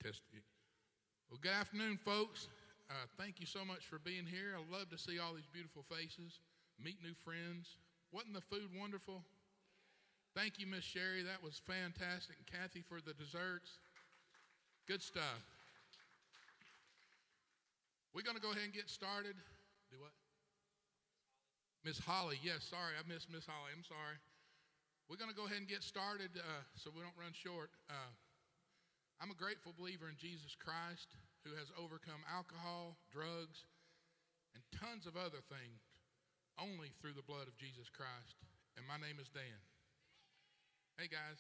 Test you. Well, good afternoon, folks. Thank you so much for being here. I love to see all these beautiful faces, meet new friends. Wasn't the food wonderful? Thank you, Miss Sherry. That was fantastic. And Kathy for the desserts. Good stuff. We're going to go ahead and get started. Do what? Miss Holly. Yes, sorry. I missed Miss Holly. I'm sorry. We're going to go ahead and get started so we don't run short. I'm a grateful believer in Jesus Christ who has overcome alcohol, drugs, and tons of other things only through the blood of Jesus Christ. And my name is Dan. Hey, guys.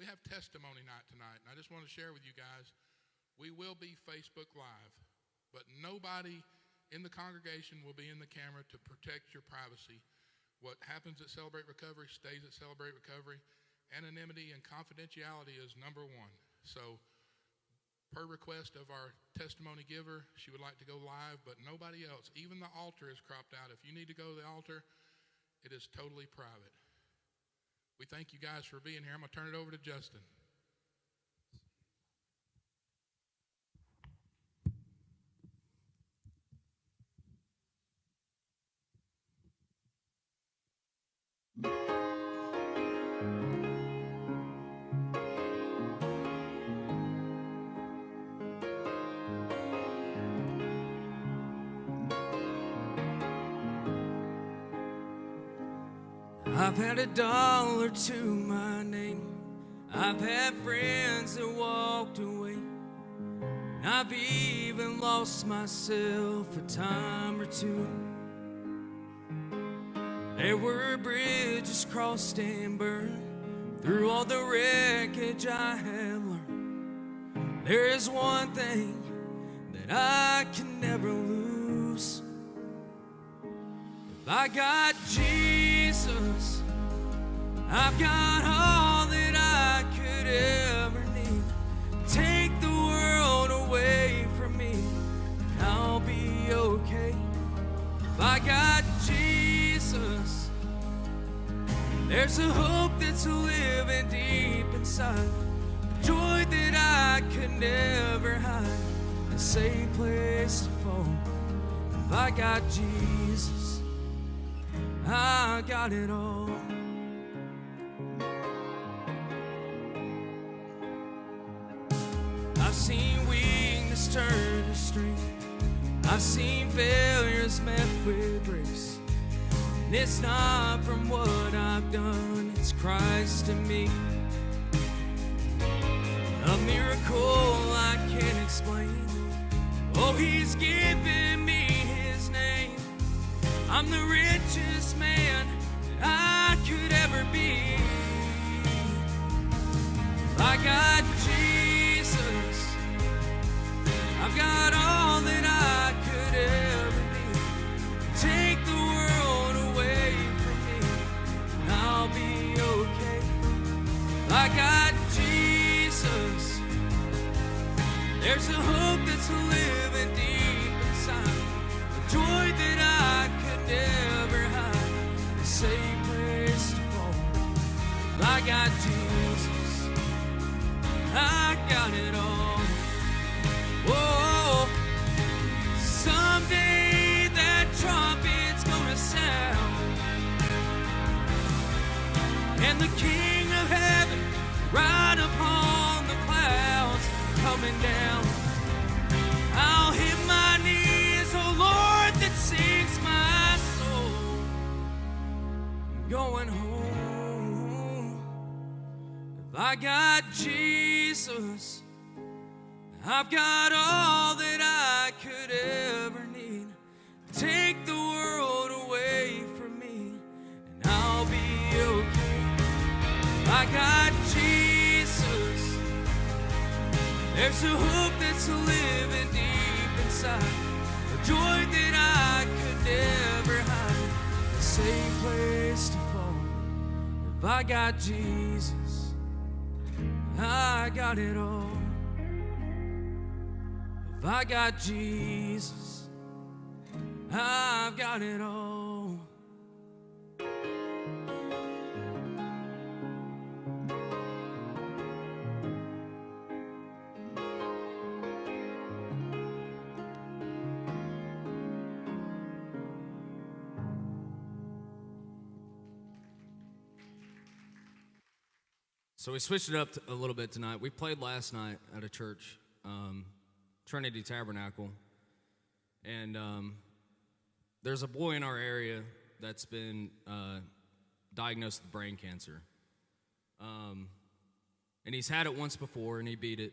We have testimony night tonight, and I just want to share with you guys, we will be Facebook Live, but nobody in the congregation will be in the camera to protect your privacy. What happens at Celebrate Recovery stays at Celebrate Recovery. Anonymity and confidentiality is number one. So, per request of our testimony giver, she would like to go live, but nobody else. Even the altar is cropped out. If you need to go to the altar, it is totally private. We thank you guys for being here. I'm going to turn it over to Justin. I've had $1 to my name. I've had friends that walked away. And I've even lost myself a time or two. There were bridges crossed and burned. Through all the wreckage I have learned, there is one thing that I can never lose. If I got Jesus, I've got all that I could ever need. Take the world away from me, and I'll be okay. If I got Jesus, there's a hope that's living deep inside, joy that I could never hide, a safe place to fall. If I got Jesus, I got it all. I've seen weakness turn to strength. I've seen failures met with grace. And it's not from what I've done, it's Christ in me. A miracle I can't explain. Oh, He's given me His name. I'm the richest man that I could ever be. I got Jesus, I've got all that I could ever need. Take the world away from me, and I'll be okay. I got Jesus, there's a hope that's living deep inside, a joy that I could never hide, a safe place to fall. I got Jesus, I got it all. Whoa, someday that trumpet's gonna sound, and the King of Heaven ride upon the clouds coming down. I'll hit my knees, oh Lord, that sings my soul. I'm going home. If I got Jesus, I've got all that I could ever need. Take the world away from me, and I'll be okay. I got Jesus, there's a hope that's living deep inside, a joy that I could never hide, a safe place to fall. If I got Jesus, I got it all. If I got Jesus, I've got it all. So we switched it up a little bit tonight. We played last night at a church, Trinity Tabernacle, and there's a boy in our area that's been diagnosed with brain cancer. And he's had it once before, and he beat it,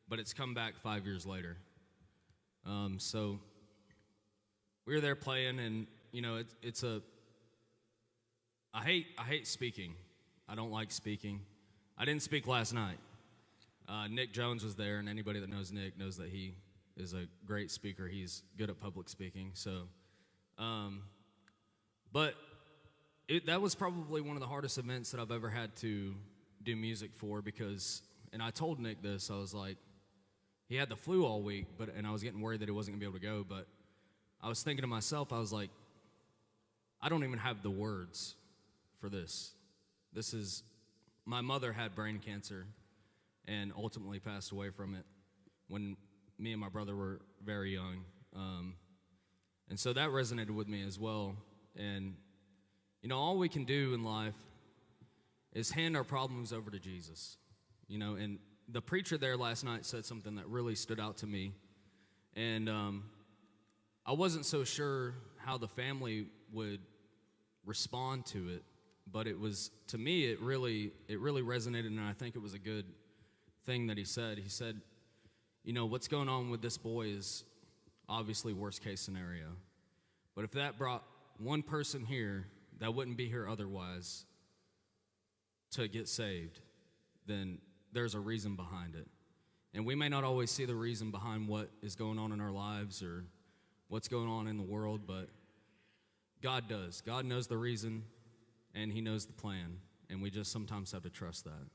but it's come back 5 years later. So we were there playing, and you know, I hate speaking. I don't like speaking. I didn't speak last night. Nick Jones was there, and anybody that knows Nick knows that he is a great speaker. He's good at public speaking. So, but that was probably one of the hardest events that I've ever had to do music for, because, and I told Nick this, I was like, he had the flu all week, and I was getting worried that he wasn't gonna be able to go, but I was thinking to myself, I was like, I don't even have the words for this. My mother had brain cancer and ultimately passed away from it when me and my brother were very young. And so that resonated with me as well. And, you know, all we can do in life is hand our problems over to Jesus. You know, and the preacher there last night said something that really stood out to me. And I wasn't so sure how the family would respond to it, but it was, to me, it really resonated, and I think it was a good thing that he said. He said, you know, what's going on with this boy is obviously worst case scenario. But if that brought one person here that wouldn't be here otherwise to get saved, then there's a reason behind it. And we may not always see the reason behind what is going on in our lives or what's going on in the world, but God does. God knows the reason, and he knows the plan, and we just sometimes have to trust that.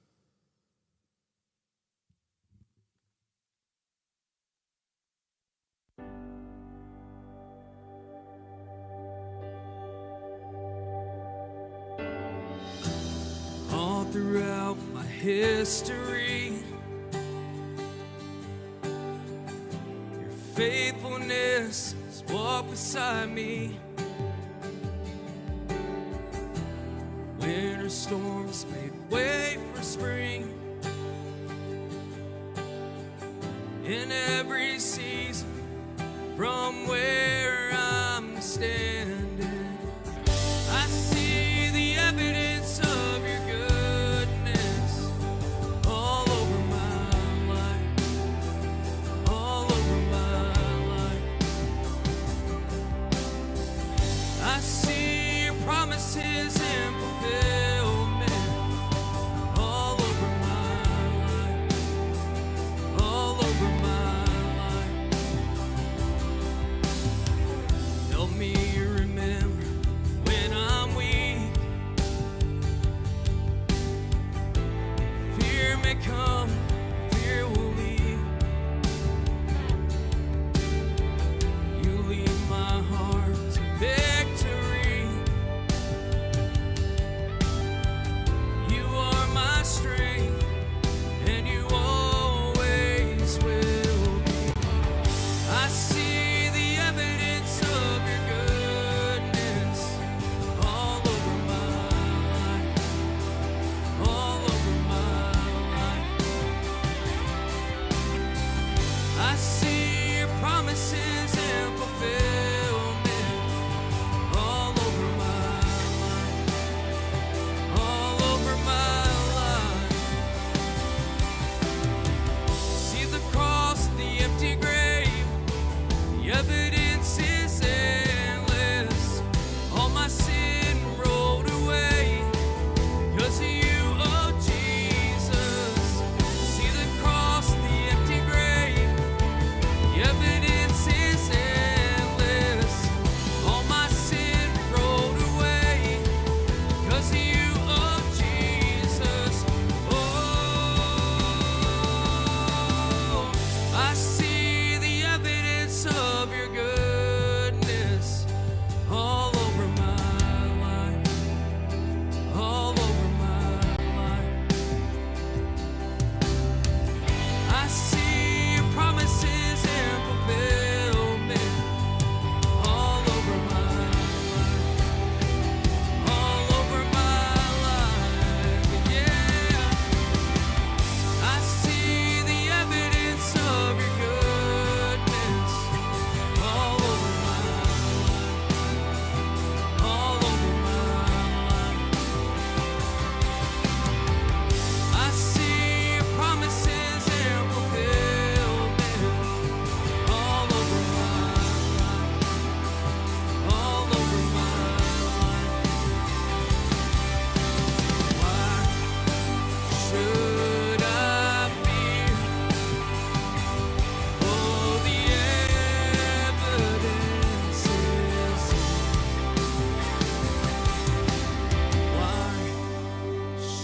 All throughout my history, your faithfulness has walked beside me. Winter storms made way for spring. In every season, from where I'm standing, I see the evidence of your goodness all over my life, all over my life. I see your promises in fulfillment all over my life, all over my life. Help me remember when I'm weak. Fear may come, fear will leave. You lead my heart to victory. You are my strength, and you always will be. I see the evidence of your goodness all over my life, all over my life.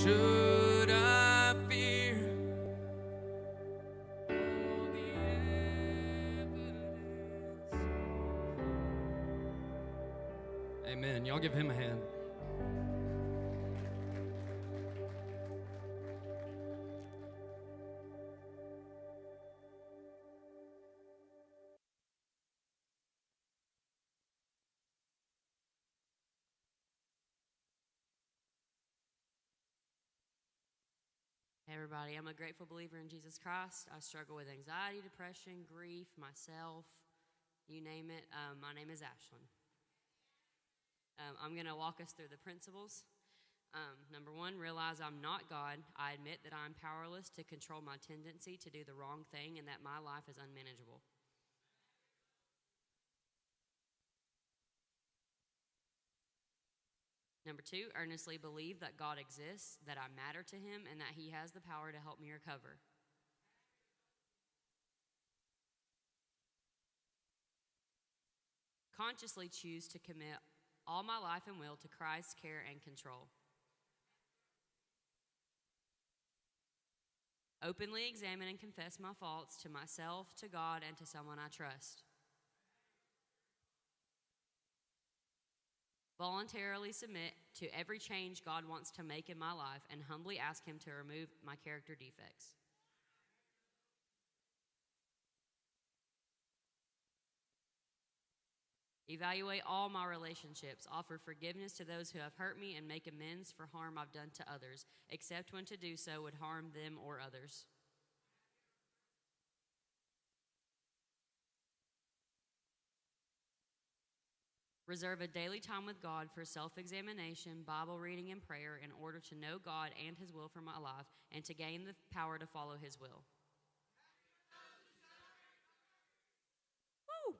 should I fear? All the evidence. Amen. Y'all give him a hand. Hey everybody, I'm a grateful believer in Jesus Christ. I struggle with anxiety, depression, grief, myself, you name it. My name is Ashlyn. I'm going to walk us through the principles. Number one, realize I'm not God. I admit that I'm powerless to control my tendency to do the wrong thing and that my life is unmanageable. Number two, earnestly believe that God exists, that I matter to him, and that he has the power to help me recover. Consciously choose to commit all my life and will to Christ's care and control. Openly examine and confess my faults to myself, to God, and to someone I trust. Voluntarily submit to every change God wants to make in my life and humbly ask him to remove my character defects. Evaluate all my relationships, offer forgiveness to those who have hurt me, and make amends for harm I've done to others, except when to do so would harm them or others. Reserve a daily time with God for self-examination, Bible reading, and prayer in order to know God and his will for my life and to gain the power to follow his will. Woo!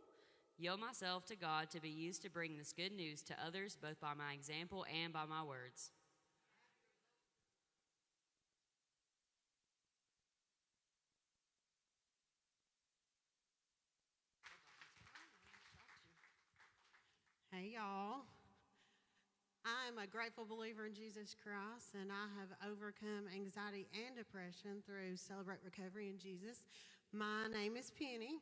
Yield myself to God to be used to bring this good news to others, both by my example and by my words. Hey, y'all. I'm a grateful believer in Jesus Christ, and I have overcome anxiety and depression through Celebrate Recovery in Jesus. My name is Penny.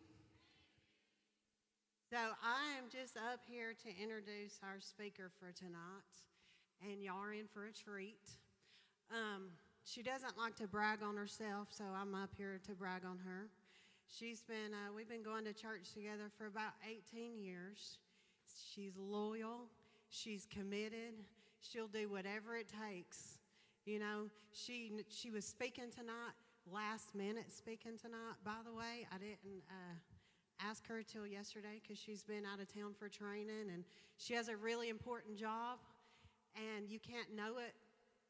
So I am just up here to introduce our speaker for tonight, and y'all are in for a treat. She doesn't like to brag on herself, so I'm up here to brag on her. We've been going to church together for about 18 years. She's loyal. She's committed. She'll do whatever it takes. You know, she was speaking tonight, last minute speaking tonight. By the way, I didn't ask her till yesterday because she's been out of town for training, and she has a really important job, and you can't know it.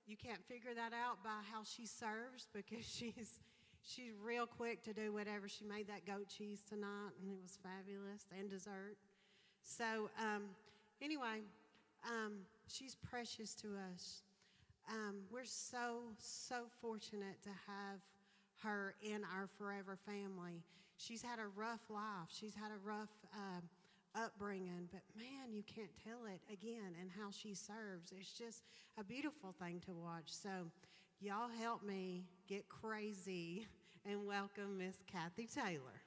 You can't figure that out by how she serves, because she's real quick to do whatever. She made that goat cheese tonight, and it was fabulous, and dessert. So anyway, she's precious to us. We're so fortunate to have her in our forever family. She's had a rough life. She's had a rough upbringing, but man, you can't tell it again in how she serves. It's just a beautiful thing to watch. So y'all help me get crazy and welcome Miss Kathy Taylor.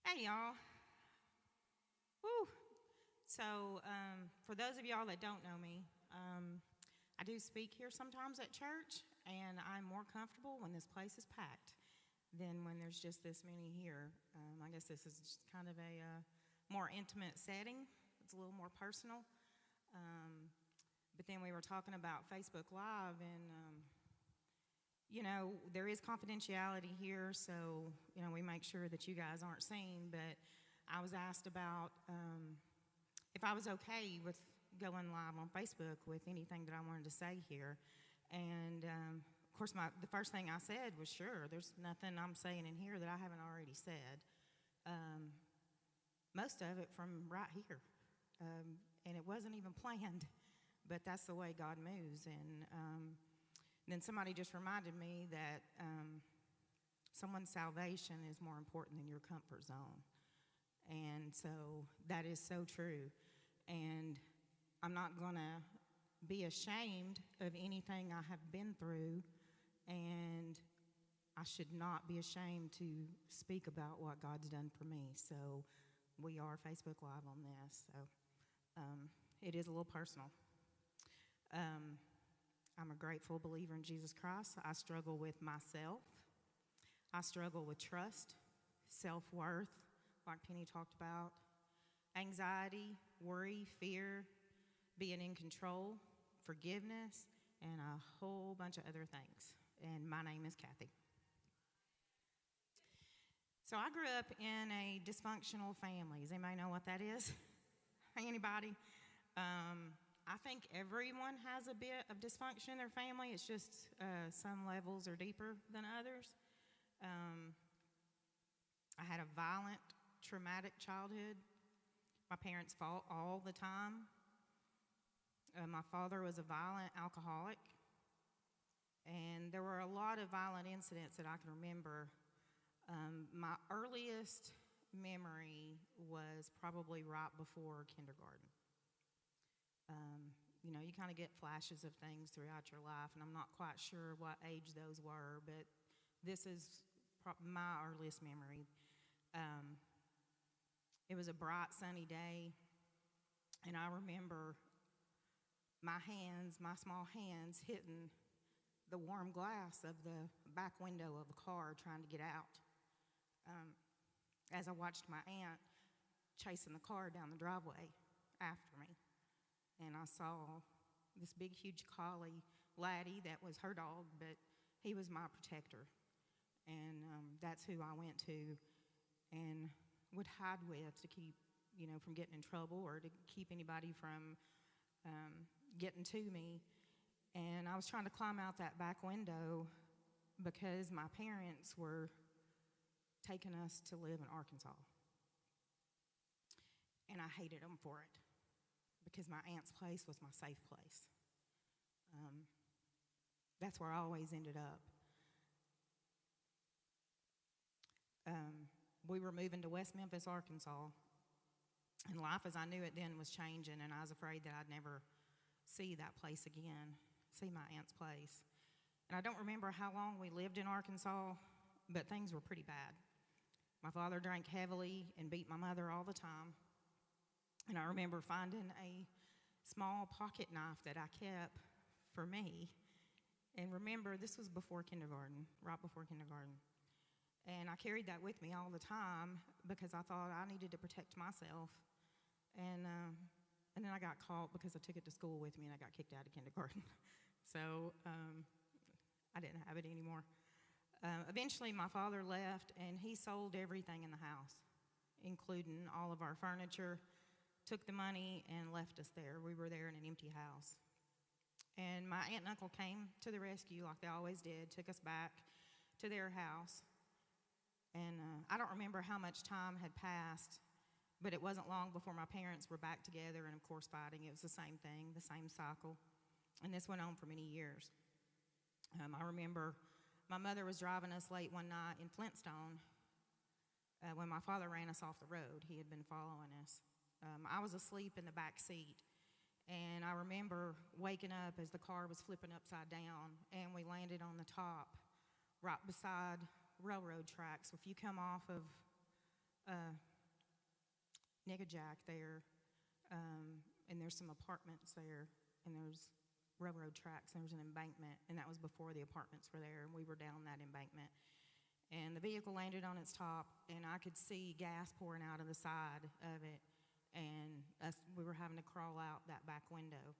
Hey, y'all. Woo. So, for those of y'all that don't know me, I do speak here sometimes at church, and I'm more comfortable when this place is packed than when there's just this many here. I guess this is just kind of a more intimate setting. It's a little more personal. But then we were talking about Facebook Live, and you know, there is confidentiality here, so, you know, we make sure that you guys aren't seen. But I was asked about if I was okay with going live on Facebook with anything that I wanted to say here. And, of course, the first thing I said was, sure, there's nothing I'm saying in here that I haven't already said. Most of it from right here. And it wasn't even planned, but that's the way God moves. And Then somebody just reminded me that someone's salvation is more important than your comfort zone. And so that is so true. And I'm not going to be ashamed of anything I have been through, and I should not be ashamed to speak about what God's done for me. So we are Facebook Live on this. So it is a little personal. I'm a grateful believer in Jesus Christ. I struggle with myself. I struggle with trust, self-worth, like Penny talked about, anxiety, worry, fear, being in control, forgiveness, and a whole bunch of other things. And my name is Kathy. So I grew up in a dysfunctional family. Does anybody know what that is? Anybody? I think everyone has a bit of dysfunction in their family. It's just some levels are deeper than others. I had a violent, traumatic childhood. My parents fought all the time. My father was a violent alcoholic. And there were a lot of violent incidents that I can remember. My earliest memory was probably right before kindergarten. You kind of get flashes of things throughout your life, and I'm not quite sure what age those were, but this is my earliest memory. It was a bright, sunny day, and I remember my small hands, hitting the warm glass of the back window of a car trying to get out. As I watched my aunt chasing the car down the driveway after me. And I saw this big, huge collie laddie that was her dog, but he was my protector. And that's who I went to and would hide with to keep, from getting in trouble or to keep anybody from getting to me. And I was trying to climb out that back window because my parents were taking us to live in Arkansas. And I hated them for it because my aunt's place was my safe place. That's where I always ended up. We were moving to West Memphis, Arkansas, and life as I knew it then was changing, and I was afraid that I'd never see that place again, see my aunt's place. And I don't remember how long we lived in Arkansas, but things were pretty bad. My father drank heavily and beat my mother all the time. And I remember finding a small pocket knife that I kept for me. And remember, this was before kindergarten, right before kindergarten. And I carried that with me all the time because I thought I needed to protect myself. And then I got caught because I took it to school with me and I got kicked out of kindergarten. So I didn't have it anymore. Eventually, my father left, and he sold everything in the house, including all of our furniture, took the money, and left us there. We were there in an empty house. And my aunt and uncle came to the rescue like they always did, took us back to their house. And I don't remember how much time had passed, but it wasn't long before my parents were back together and, of course, fighting. It was the same thing, the same cycle. And this went on for many years. I remember my mother was driving us late one night in Flintstone when my father ran us off the road. He had been following us. I was asleep in the back seat, and I remember waking up as the car was flipping upside down, and we landed on the top right beside railroad tracks. If you come off of Nickajack there, and there's some apartments there, and there's railroad tracks, and there's an embankment, and that was before the apartments were there, and we were down that embankment. And the vehicle landed on its top, and I could see gas pouring out of the side of it, and we were having to crawl out that back window.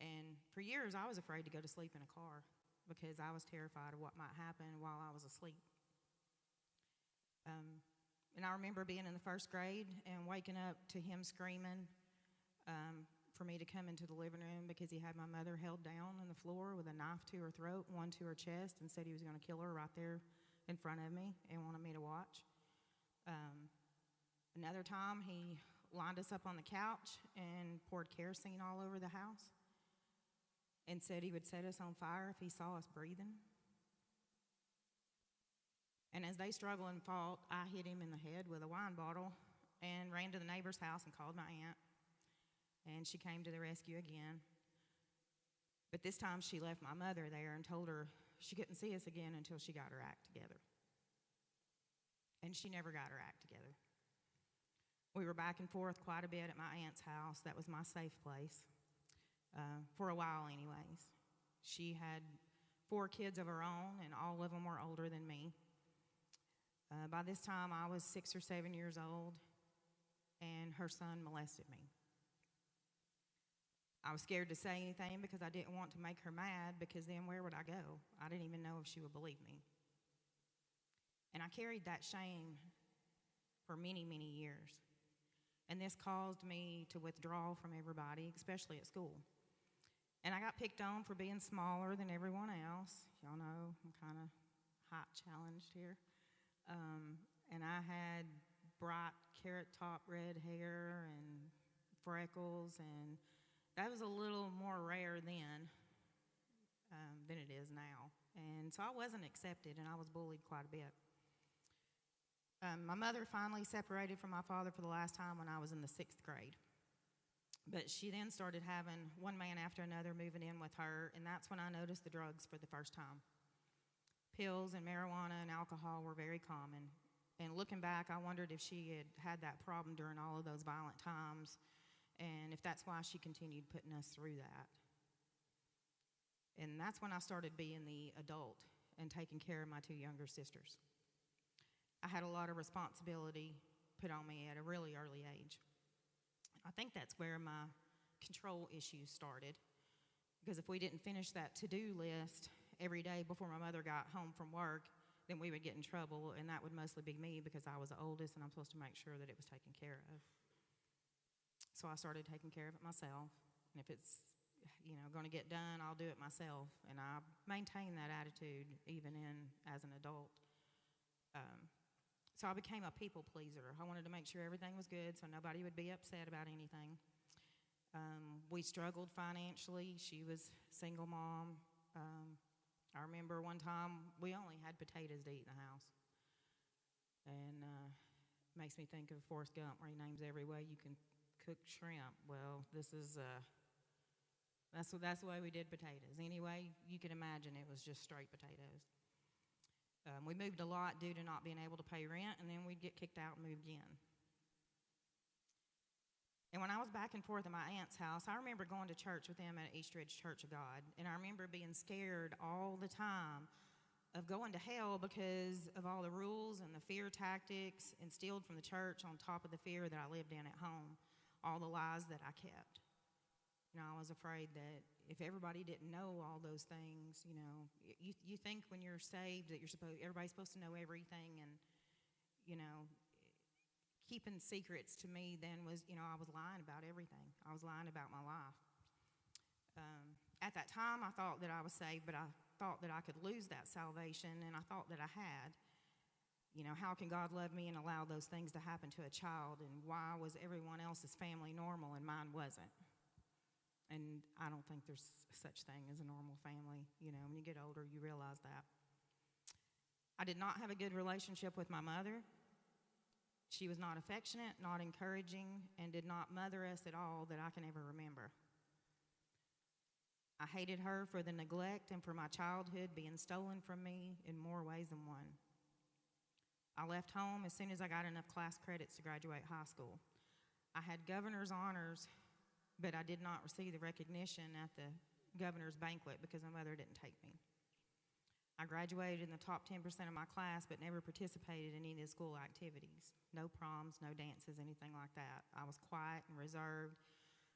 And for years, I was afraid to go to sleep in a car because I was terrified of what might happen while I was asleep. And I remember being in the first grade and waking up to him screaming for me to come into the living room because he had my mother held down on the floor with a knife to her throat, one to her chest, and said he was going to kill her right there in front of me and wanted me to watch. Another time, he lined us up on the couch and poured kerosene all over the house. and said he would set us on fire if he saw us breathing. And as they struggled and fought, I hit him in the head with a wine bottle and ran to the neighbor's house and called my aunt. And she came to the rescue again. But this time she left my mother there and told her she couldn't see us again until she got her act together. And she never got her act together. We were back and forth quite a bit at my aunt's house. That was my safe place, for a while anyways. She had 4 kids of her own, and all of them were older than me. By this time, I was 6 or 7 years old, and her son molested me. I was scared to say anything because I didn't want to make her mad, because then where would I go? I didn't even know if she would believe me. And I carried that shame for many, many years. And this caused me to withdraw from everybody, especially at school. And I got picked on for being smaller than everyone else. Y'all know I'm kind of height challenged here. And I had bright carrot top red hair and freckles, and that was a little more rare then than it is now. And so I wasn't accepted, and I was bullied quite a bit. My mother finally separated from my father for the last time when I was in the 6th grade. But she then started having one man after another moving in with her, and that's when I noticed the drugs for the first time. Pills and marijuana and alcohol were very common. And looking back, I wondered if she had had that problem during all of those violent times, and if that's why she continued putting us through that. And that's when I started being the adult and taking care of my 2 younger sisters. I had a lot of responsibility put on me at a really early age. I think that's where my control issues started, because if we didn't finish that to-do list every day before my mother got home from work, then we would get in trouble, and that would mostly be me because I was the oldest and I'm supposed to make sure that it was taken care of. So I started taking care of it myself, and if it's going to get done, I'll do it myself, and I maintain that attitude even as an adult. So I became a people pleaser. I wanted to make sure everything was good so nobody would be upset about anything. We struggled financially. She was single mom. I remember one time we only had potatoes to eat in the house. And makes me think of Forrest Gump, where he names every way you can cook shrimp. Well, this is that's the way we did potatoes. Anyway, you can imagine it was just straight potatoes. We moved a lot due to not being able to pay rent, and then we'd get kicked out and move again. And when I was back and forth at my aunt's house, I remember going to church with them at East Ridge Church of God, and I remember being scared all the time of going to hell because of all the rules and the fear tactics instilled from the church, on top of the fear that I lived in at home, all the lies that I kept. I was afraid that if everybody didn't know all those things, you think when you're saved that everybody's supposed to know everything, and keeping secrets to me then was, I was lying about everything. I was lying about my life. At that time, I thought that I was saved, but I thought that I could lose that salvation, and I thought that I had. How can God love me and allow those things to happen to a child, and why was everyone else's family normal and mine wasn't? And I don't think there's such thing as a normal family. When you get older, you realize that. I did not have a good relationship with my mother. She was not affectionate, not encouraging, and did not mother us at all that I can ever remember. I hated her for the neglect and for my childhood being stolen from me in more ways than one. I left home as soon as I got enough class credits to graduate high school. I had governor's honors, but I did not receive the recognition at the governor's banquet because my mother didn't take me. I graduated in the top 10% of my class, but never participated in any of the school activities. No proms, no dances, anything like that. I was quiet and reserved,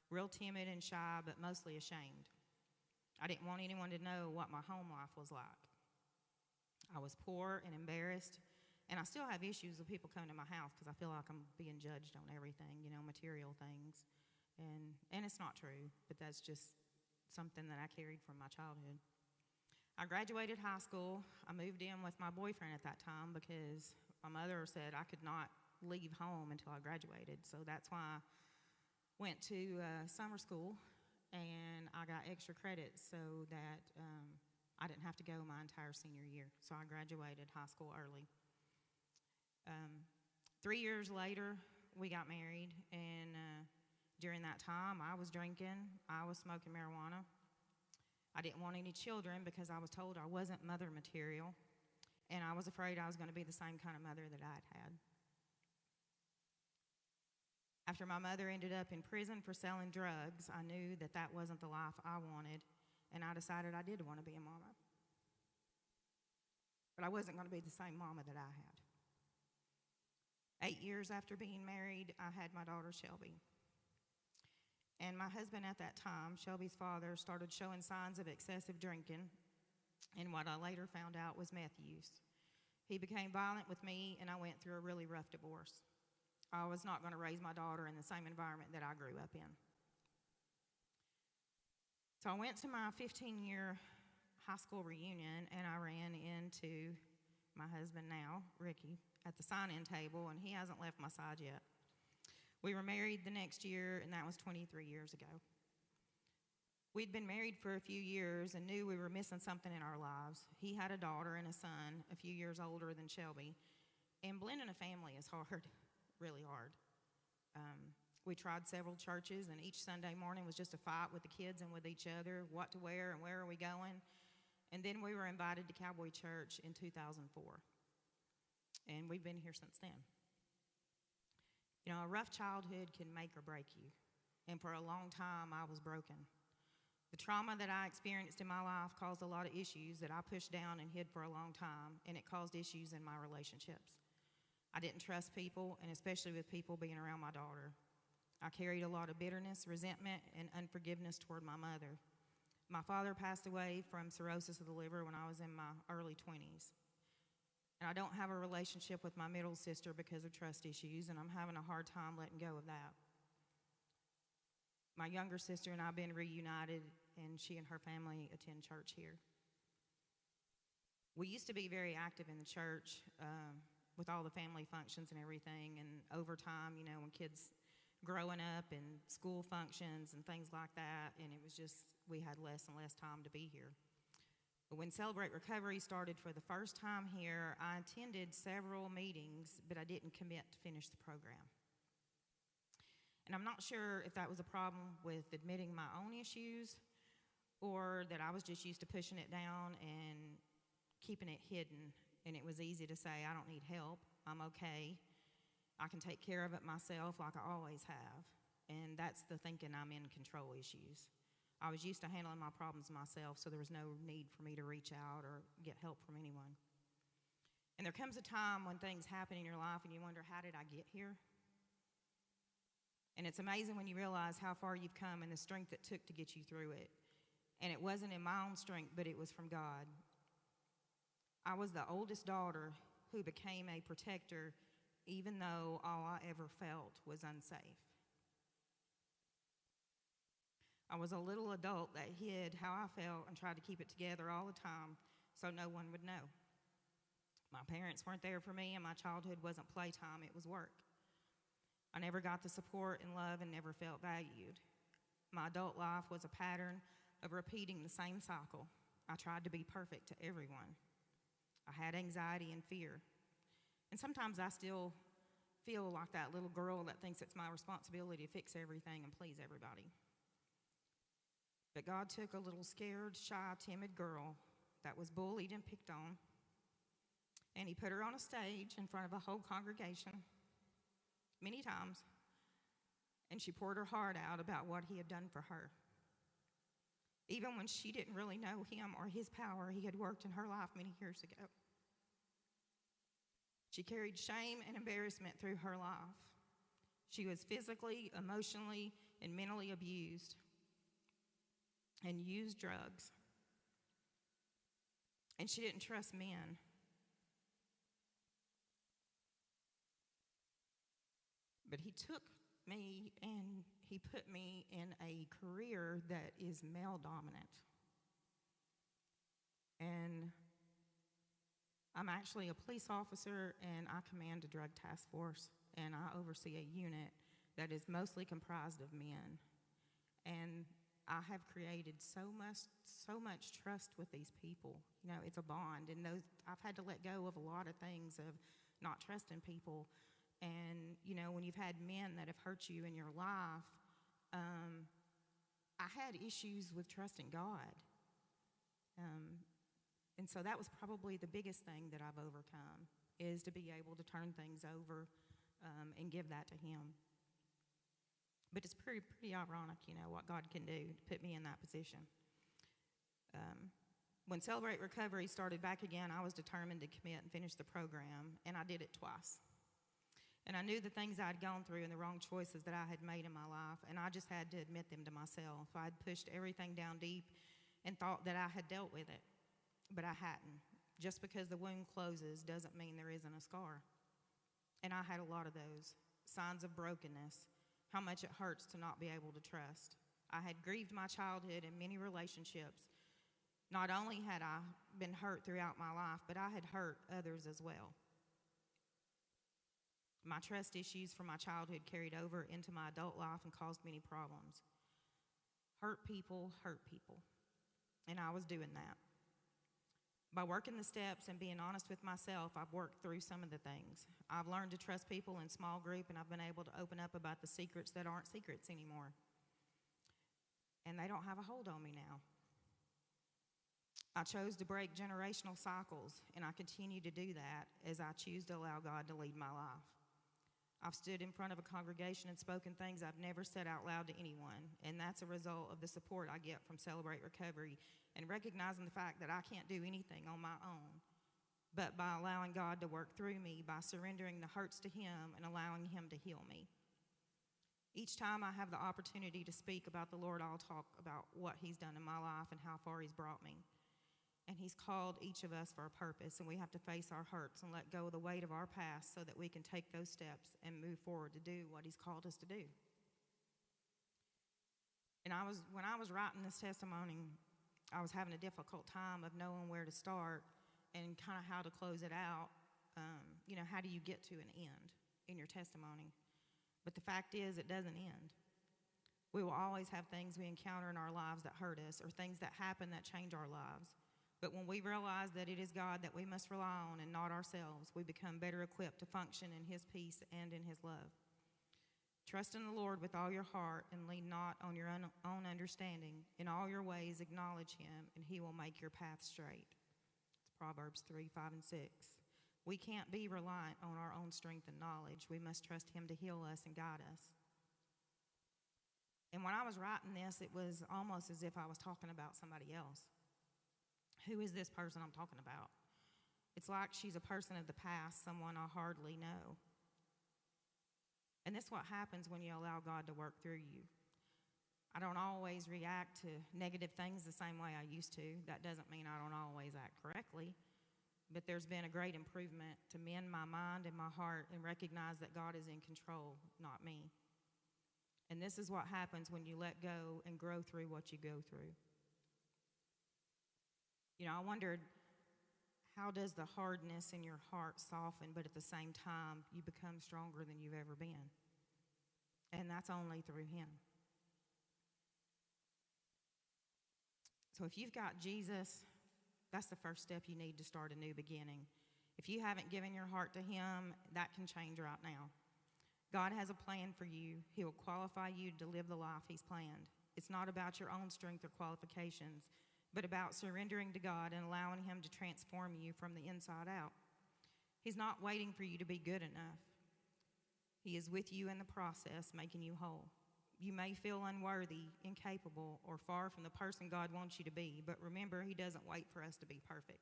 real timid and shy, but mostly ashamed. I didn't want anyone to know what my home life was like. I was poor and embarrassed, and I still have issues with people coming to my house because I feel like I'm being judged on everything, material things. And it's not true, but that's just something that I carried from my childhood. I graduated high school. I moved in with my boyfriend at that time because my mother said I could not leave home until I graduated. So that's why I went to summer school and I got extra credits so that I didn't have to go my entire senior year. So I graduated high school early. 3 years later, we got married, and during that time, I was drinking, I was smoking marijuana. I didn't want any children because I was told I wasn't mother material, and I was afraid I was going to be the same kind of mother that I'd had. After my mother ended up in prison for selling drugs, I knew that that wasn't the life I wanted, and I decided I did want to be a mama. But I wasn't going to be the same mama that I had. 8 years after being married, I had my daughter, Shelby. And my husband at that time, Shelby's father, started showing signs of excessive drinking, and what I later found out was meth use. He became violent with me, and I went through a really rough divorce. I was not going to raise my daughter in the same environment that I grew up in. So I went to my 15-year high school reunion, and I ran into my husband now, Ricky, at the sign-in table, and he hasn't left my side yet. We were married the next year, and that was 23 years ago. We'd been married for a few years and knew we were missing something in our lives. He had a daughter and a son a few years older than Shelby, and blending a family is hard, really hard. We tried several churches, and each Sunday morning was just a fight with the kids and with each other, what to wear and where are we going. And then we were invited to Cowboy Church in 2004. And we've been here since then. You know, a rough childhood can make or break you. And for a long time, I was broken. The trauma that I experienced in my life caused a lot of issues that I pushed down and hid for a long time, and it caused issues in my relationships. I didn't trust people, and especially with people being around my daughter. I carried a lot of bitterness, resentment, and unforgiveness toward my mother. My father passed away from cirrhosis of the liver when I was in my early 20s. And I don't have a relationship with my middle sister because of trust issues, and I'm having a hard time letting go of that. My younger sister and I have been reunited, and she and her family attend church here. We used to be very active in the church with all the family functions and everything, and over time, you know, when kids growing up and school functions and things like that, and it was just, we had less and less time to be here. But when Celebrate Recovery started for the first time here, I attended several meetings, but I didn't commit to finish the program. And I'm not sure if that was a problem with admitting my own issues or that I was just used to pushing it down and keeping it hidden. And it was easy to say, I don't need help, I'm okay, I can take care of it myself like I always have. And that's the thinking I'm in control issues. I was used to handling my problems myself, so there was no need for me to reach out or get help from anyone. And there comes a time when things happen in your life and you wonder, how did I get here? And it's amazing when you realize how far you've come and the strength it took to get you through it. And it wasn't in my own strength, but it was from God. I was the oldest daughter who became a protector, even though all I ever felt was unsafe. I was a little adult that hid how I felt and tried to keep it together all the time so no one would know. My parents weren't there for me, and my childhood wasn't playtime, it was work. I never got the support and love and never felt valued. My adult life was a pattern of repeating the same cycle. I tried to be perfect to everyone. I had anxiety and fear. And sometimes I still feel like that little girl that thinks it's my responsibility to fix everything and please everybody. But God took a little scared, shy, timid girl that was bullied and picked on, and he put her on a stage in front of a whole congregation many times, and she poured her heart out about what he had done for her. Even when she didn't really know him or his power, he had worked in her life many years ago. She carried shame and embarrassment through her life. She was physically, emotionally, and mentally abused and used drugs. And she didn't trust men. But he took me and he put me in a career that is male dominant. And I'm actually a police officer, and I command a drug task force, and I oversee a unit that is mostly comprised of men. And I have created so much trust with these people. You know, it's a bond, and I've had to let go of a lot of things of not trusting people. And you know, when you've had men that have hurt you in your life, I had issues with trusting God, and so that was probably the biggest thing that I've overcome, is to be able to turn things over and give that to Him. But it's pretty ironic, you know, what God can do to put me in that position. When Celebrate Recovery started back again, I was determined to commit and finish the program, and I did it twice. And I knew the things I'd gone through and the wrong choices that I had made in my life, and I just had to admit them to myself. I'd pushed everything down deep and thought that I had dealt with it, but I hadn't. Just because the wound closes doesn't mean there isn't a scar. And I had a lot of those signs of brokenness, how much it hurts to not be able to trust. I had grieved my childhood in many relationships. Not only had I been hurt throughout my life, but I had hurt others as well. My trust issues from my childhood carried over into my adult life and caused many problems. Hurt people, and I was doing that. By working the steps and being honest with myself, I've worked through some of the things. I've learned to trust people in small group, and I've been able to open up about the secrets that aren't secrets anymore. And they don't have a hold on me now. I chose to break generational cycles, and I continue to do that as I choose to allow God to lead my life. I've stood in front of a congregation and spoken things I've never said out loud to anyone, and that's a result of the support I get from Celebrate Recovery and recognizing the fact that I can't do anything on my own, but by allowing God to work through me, by surrendering the hurts to Him and allowing Him to heal me. Each time I have the opportunity to speak about the Lord, I'll talk about what He's done in my life and how far He's brought me. And He's called each of us for a purpose, and we have to face our hurts and let go of the weight of our past so that we can take those steps and move forward to do what He's called us to do. And when I was writing this testimony, I was having a difficult time of knowing where to start and kind of how to close it out. How do you get to an end in your testimony? But the fact is, it doesn't end. We will always have things we encounter in our lives that hurt us, or things that happen that change our lives. But when we realize that it is God that we must rely on and not ourselves, we become better equipped to function in His peace and in His love. Trust in the Lord with all your heart and lean not on your own understanding. In all your ways acknowledge Him, and He will make your path straight. It's Proverbs 3, 5, and 6. We can't be reliant on our own strength and knowledge. We must trust Him to heal us and guide us. And when I was writing this, it was almost as if I was talking about somebody else. Who is this person I'm talking about? It's like she's a person of the past, someone I hardly know. And this is what happens when you allow God to work through you. I don't always react to negative things the same way I used to. That doesn't mean I don't always act correctly. But there's been a great improvement to mend my mind and my heart and recognize that God is in control, not me. And this is what happens when you let go and grow through what you go through. I wondered, how does the hardness in your heart soften, but at the same time, you become stronger than you've ever been? And that's only through Him. So if you've got Jesus, that's the first step you need to start a new beginning. If you haven't given your heart to Him, that can change right now. God has a plan for you. He will qualify you to live the life He's planned. It's not about your own strength or qualifications, but about surrendering to God and allowing Him to transform you from the inside out. He's not waiting for you to be good enough. He is with you in the process, making you whole. You may feel unworthy, incapable, or far from the person God wants you to be, but remember, He doesn't wait for us to be perfect.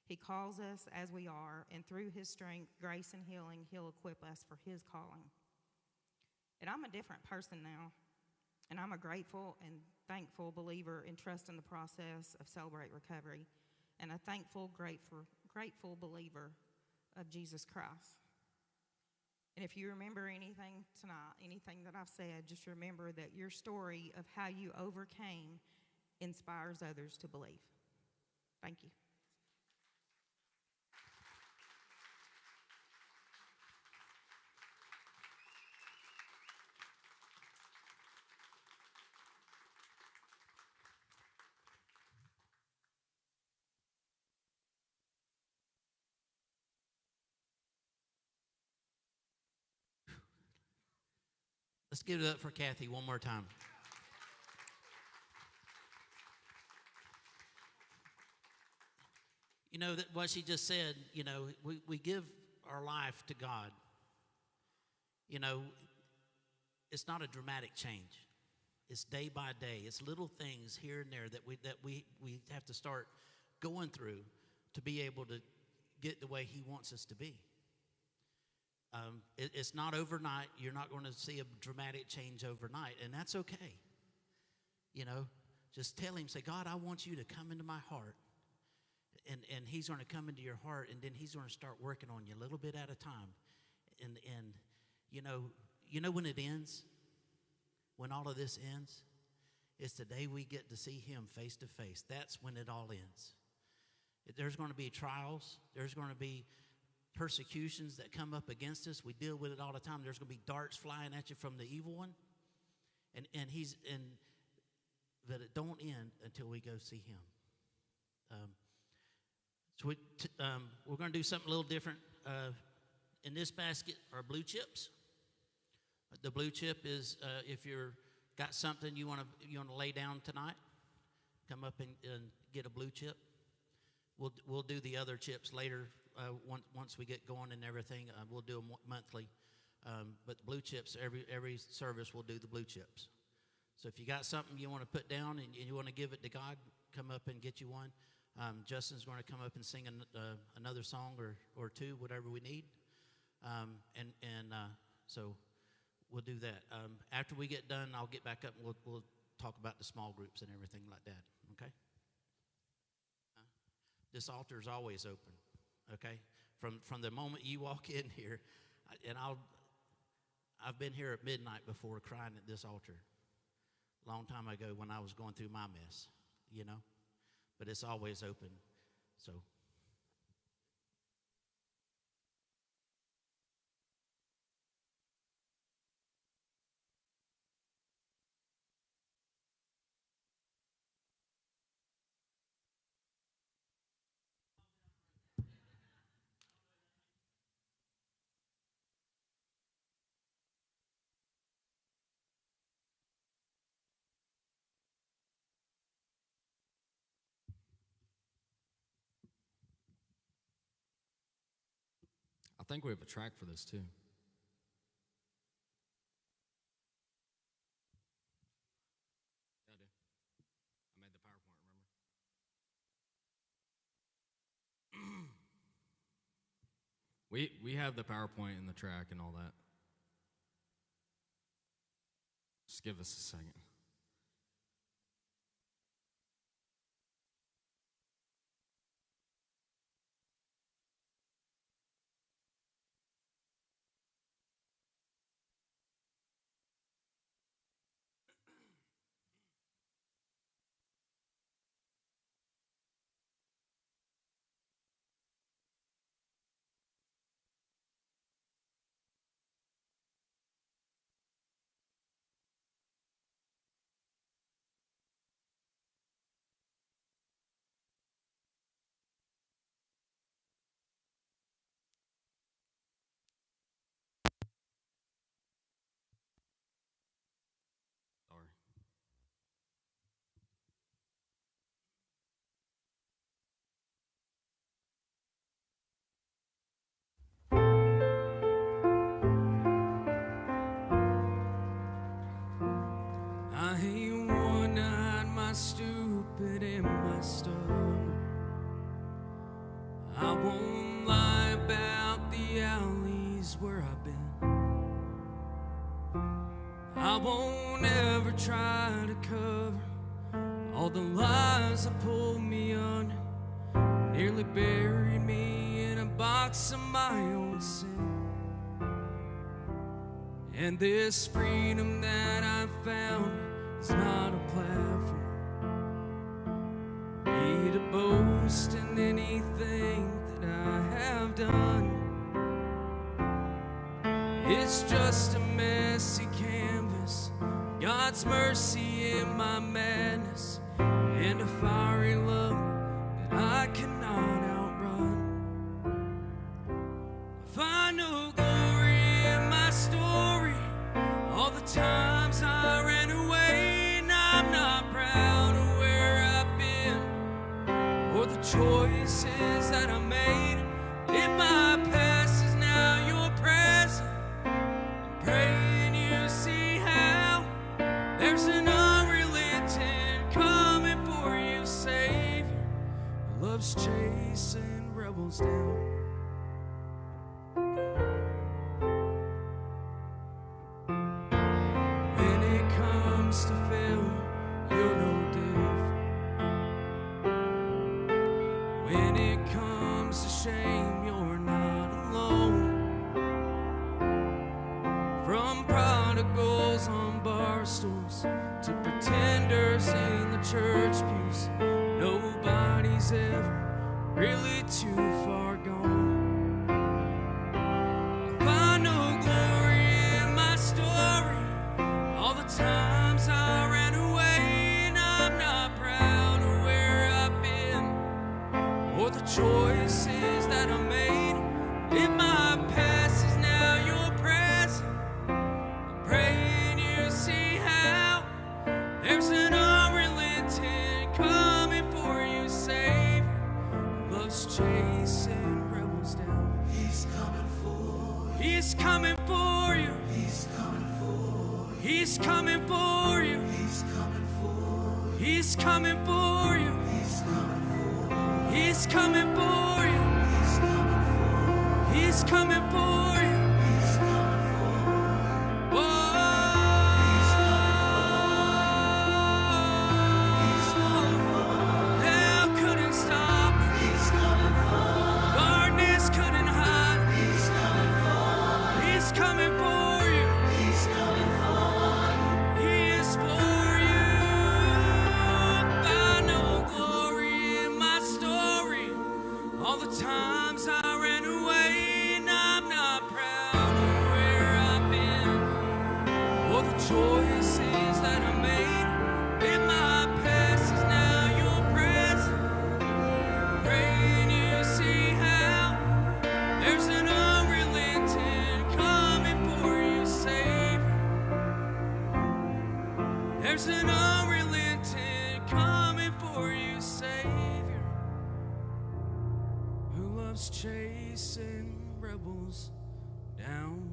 He calls us as we are, and through His strength, grace, and healing, He'll equip us for His calling. And I'm a different person now, and I'm a grateful and thankful believer in trust in the process of Celebrate Recovery, and a thankful, grateful believer of Jesus Christ. And if you remember anything tonight, anything that I've said, just remember that your story of how you overcame inspires others to believe. Thank you. Let's give it up for Kathy one more time. You know, that what she just said, you know, we give our life to God. You know, it's not a dramatic change. It's day by day. It's little things here and there that we have to start going through to be able to get the way he wants us to be. It's not overnight. You're not going to see a dramatic change overnight, and that's okay. You know, just tell him, say, God, I want you to come into my heart. And he's going to come into your heart, and then he's going to start working on you a little bit at a time. And you know when it ends, when all of this ends, it's the day we get to see him face to face. That's when it all ends. There's going to be trials. There's going to be persecutions that come up against us. We deal with it all the time. There's going to be darts flying at you from the evil one. But it don't end until we go see him. So we're going to do something a little different. In this basket are blue chips. The blue chip is if you're got something you want to lay down tonight, come up and get a blue chip. We'll do the other chips later once we get going and everything. We'll do them monthly. But the blue chips, every service we'll do the blue chips. So if you got something you want to put down and you want to give it to God, come up and get you one. Justin's going to come up and sing another song or two, whatever we need. So we'll do that. After we get done, I'll get back up and we'll talk about the small groups and everything like that, okay? This altar is always open, okay? From the moment you walk in here, I've been here at midnight before crying at this altar. A long time ago when I was going through my mess, you know? But it's always open, so. I think we have a track for this too. Yeah, I do. I made the PowerPoint, remember? We have the PowerPoint and the track and all that. Just give us a second. Sorry. I ain't one-eyed, my stupid and my stubborn. I won't lie about the alleys where I've been. I won't ever try to cover all the lies that pulled me under, nearly buried me in a box of my own sin. And this freedom that I've found is not a platform for me to boast in anything that I have done. It's just a messy canvas, God's mercy in my madness, and a fiery love that I cannot outrun. I find no glory in my story all the time rebels down. When it comes to failure, you're no different. When it comes to shame, you're not alone. From prodigals on bar stools to pretenders in the church pews, nobody's ever really too far gone. I find no glory in my story, all the times I ran away, and I'm not proud of where I've been or the choices that I made. If my past is now your present, I'm praying you see how there's an unrelenting coming for you, Savior, who loves chasing rebels down. He's coming for you. He's coming for you. He's coming for you. He's coming for you. He's coming for you. He's coming for you. Hell couldn't stop him. Darkness couldn't hide him. He's coming for you. He is for you. I know glory in my story, all the times I ran away, and I'm not proud of where I've been or the choices that I made. If my past is now your present, praying you see how there's an unrelenting coming for you, Savior. There's an unrelenting coming for you, Savior, who loves chasing rebels down.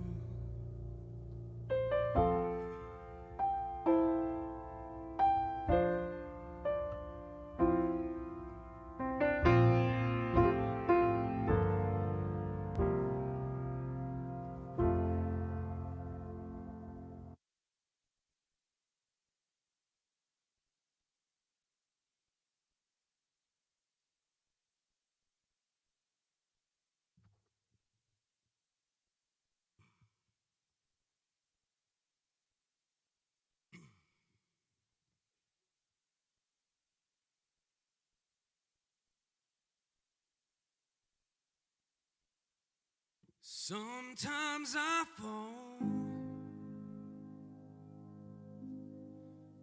Sometimes I fall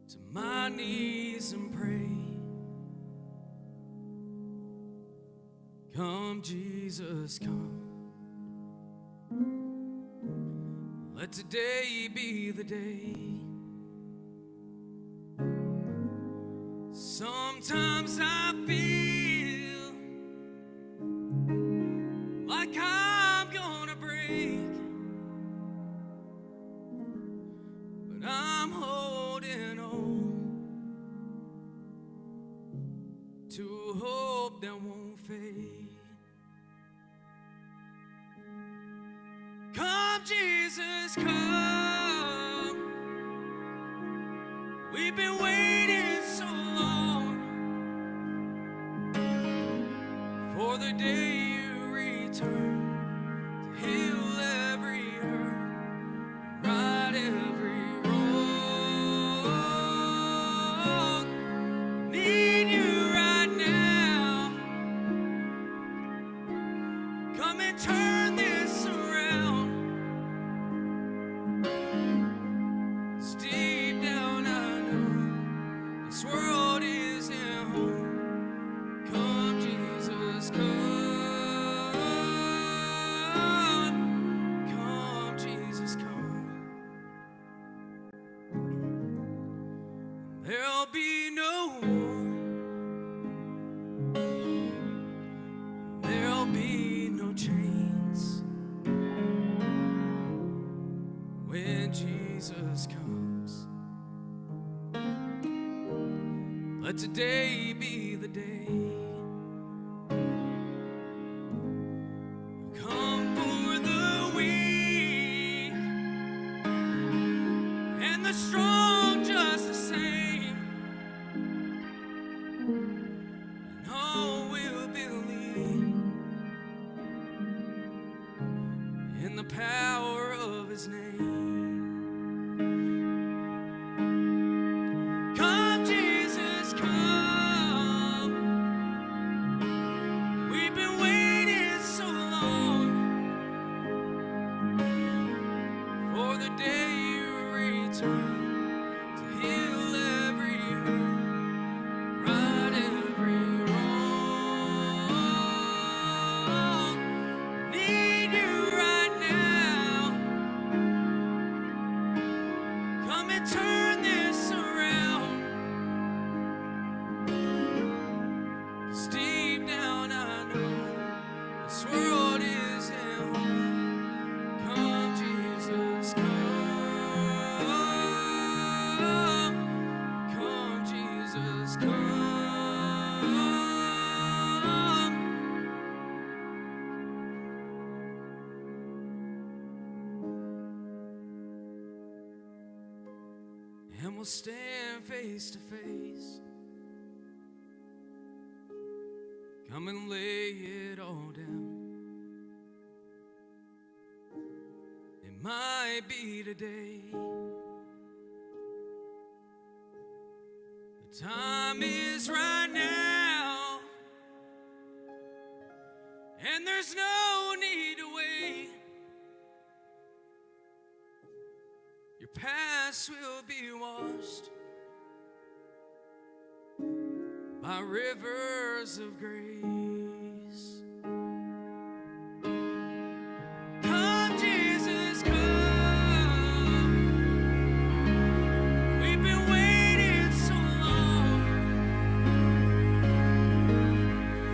to my knees and pray. Come, Jesus, come. Let today be the day. Sometimes I feel like I'm gonna break, but I'm holding on to a hope that won't fade. Come, Jesus, come. We've been waiting so long for the day you return to heal every hurt, right every wrong. Need you right now. Come and turn this around. Deep down I know this world isn't home. Come, Jesus, come. Come, Jesus, come. There'll be no war. There'll be no chains when Jesus comes. Let today be the day. in the power of his name. Come, Jesus, come. We've been waiting so long for the day you return to heal every hurt, right every wrong. Need you right now. Come and turn this around. 'Cause deep down I know this world isn't home. Come, Jesus, come. Come, Jesus, come. And we'll stand face to face. Come and lay it all down. It might be today. The time is right now. And there's no need to wait. Your past will be washed by rivers of grace. Come, Jesus, come. We've been waiting so long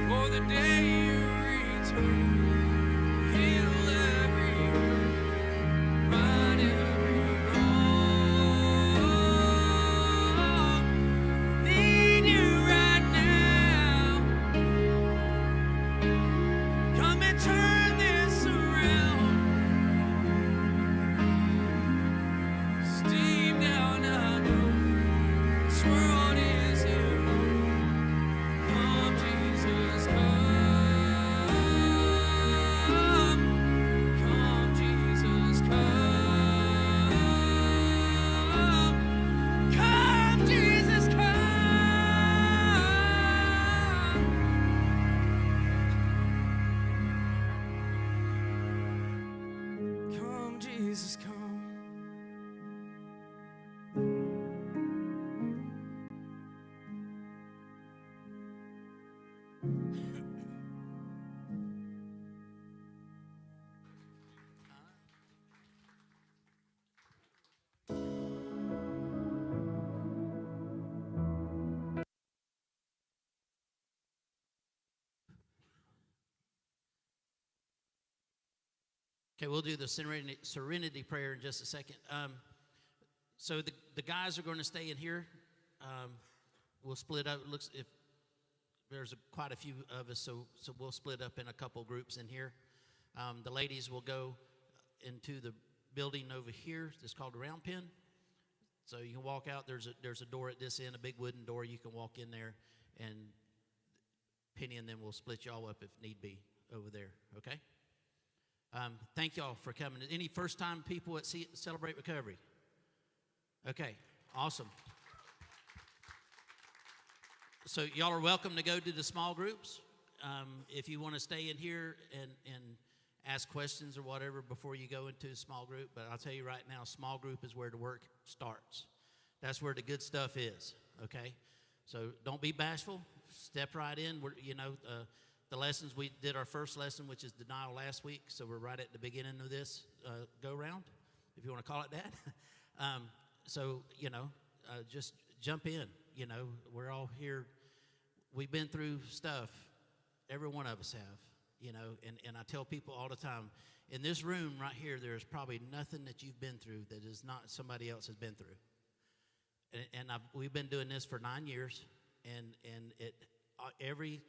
for the day you return. Heal every hurt, right every wrong. Need you right now. Come and turn this around. 'Cause deep down I know this world isn't home. Come, Jesus, come. Come, Jesus, come. Come, Jesus, come. Come, Jesus, come. Okay, we'll do the serenity prayer in just a second. So the guys are going to stay in here. We'll split up. It looks if there's quite a few of us, so we'll split up in a couple groups in here. The ladies will go into the building over here. It's called the Round Pen. So you can walk out. There's a door at this end, a big wooden door. You can walk in there, and Penny and them will split y'all up if need be over there. Okay. Thank y'all for coming. Any first-time people at Celebrate Recovery? Okay, awesome. So y'all are welcome to go to the small groups. If you want to stay in here and ask questions or whatever before you go into a small group. But I'll tell you right now, small group is where the work starts. That's where the good stuff is, okay? So don't be bashful. Step right in. The lessons, we did our first lesson, which is denial last week, so we're right at the beginning of this go-round, if you want to call it that. Just jump in. We're all here. We've been through stuff. Every one of us have, and I tell people all the time, in this room right here, there's probably nothing that you've been through that is not somebody else has been through. We've been doing this for 9 years, and every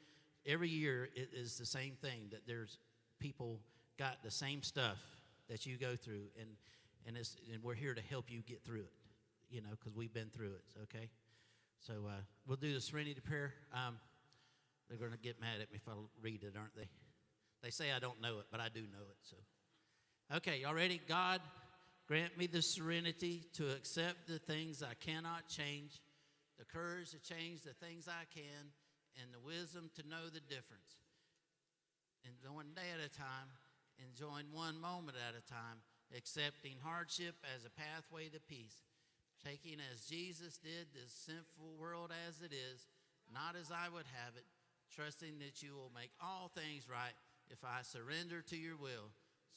year it is the same thing, that there's people got the same stuff that you go through, and we're here to help you get through it, because we've been through it, okay? So we'll do the serenity prayer. They're going to get mad at me if I read it, aren't they? They say I don't know it, but I do know it. So Okay, y'all ready? God, grant me the serenity to accept the things I cannot change, the courage to change the things I can, and the wisdom to know the difference. And one day at a time, enjoying one moment at a time, accepting hardship as a pathway to peace, taking as Jesus did this sinful world as it is, not as I would have it, trusting that you will make all things right if I surrender to your will,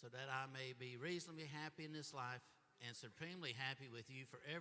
so that I may be reasonably happy in this life and supremely happy with you forever.